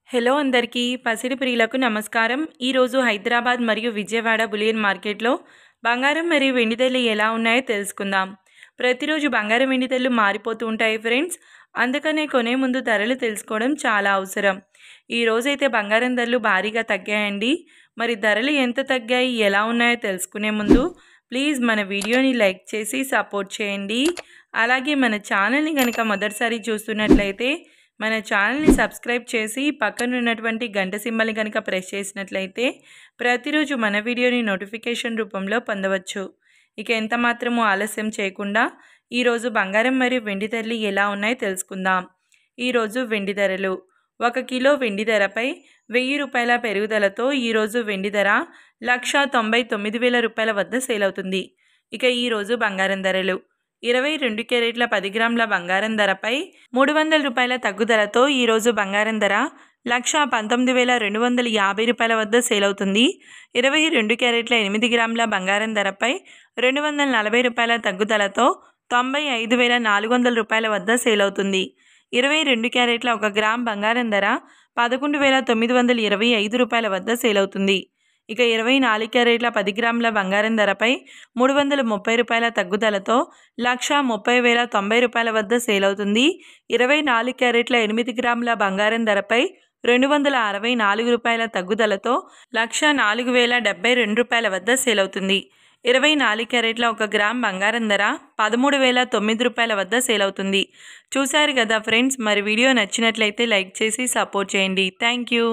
Hello అందరికీ పసిడి ప్రియులకు నమస్కారం. ఈరోజు హైదరాబాద్ మరియు విజయవాడ బులియన్ మార్కెట్లో బంగారం మరియు వెండి ధరలు ఎలా ఉన్నాయో తెలుసుకుందాం. ప్రతిరోజు బంగారం వెండి ధరలు మారిపోతూ ఉంటాయి ఫ్రెండ్స్. అందుకనే కొనే ముందు ధరలు తెలుసుకోవడం చాలా అవసరం. ఈరోజైతే బంగారం ధరలు భారీగా తగ్గాయండి. మరి ధరలు ఎంత తగ్గాయి, ఎలా ఉన్నాయో తెలుసుకునే ముందు ప్లీజ్ మన వీడియోని లైక్ చేసి సపోర్ట్ చేయండి. అలాగే మన ఛానల్ని కనుక మొదటిసారి చూస్తున్నట్లయితే మన ఛానల్ని సబ్స్క్రైబ్ చేసి పక్కన ఉన్నటువంటి గంట సింబల్ని కనుక ప్రెస్ చేసినట్లయితే ప్రతిరోజు మన వీడియోని నోటిఫికేషన్ రూపంలో పొందవచ్చు. ఇక ఎంత మాత్రమూ ఆలస్యం చేయకుండా ఈరోజు బంగారం మరియు వెండి ధరలు ఎలా ఉన్నాయో తెలుసుకుందాం. ఈరోజు వెండి ధరలు 1 కిలో వెండి ధరపై 1000 రూపాయల పెరుగుదలతో ఈరోజు వెండి ధర 1,99,000 రూపాయల వద్ద సేల్ అవుతుంది. ఇక ఈరోజు బంగారం ధరలు 22 క్యారెట్ల 10 గ్రాముల బంగారం ధరపై 300 రూపాయల తగ్గుదలతో ఈరోజు బంగారం ధర 1,19,250 రూపాయల వద్ద సేల్ అవుతుంది. 22 క్యారెట్ల 8 గ్రాముల బంగారం ధరపై 240 రూపాయల తగ్గుదలతో 95,400 రూపాయల వద్ద సేల్ అవుతుంది. 22 క్యారెట్ల 1 గ్రామ్ బంగారం ధర 11,925 రూపాయల వద్ద సేల్ అవుతుంది. ఇక 24 క్యారెట్ల 10 గ్రాముల బంగారం ధరపై 330 రూపాయల తగ్గుదలతో 1,30,090 రూపాయల వద్ద సేల్ అవుతుంది. 24 క్యారెట్ల 8 గ్రాముల బంగారం ధరపై 264 రూపాయల తగ్గుదలతో 1,04,072 రూపాయల వద్ద సేల్ అవుతుంది. 24 క్యారెట్ల 1 గ్రామ్ బంగారం ధర 13,009 రూపాయల వద్ద సేల్ అవుతుంది. చూశారు కదా ఫ్రెండ్స్, మరి వీడియో నచ్చినట్లయితే లైక్ చేసి సపోర్ట్ చేయండి. Thank you.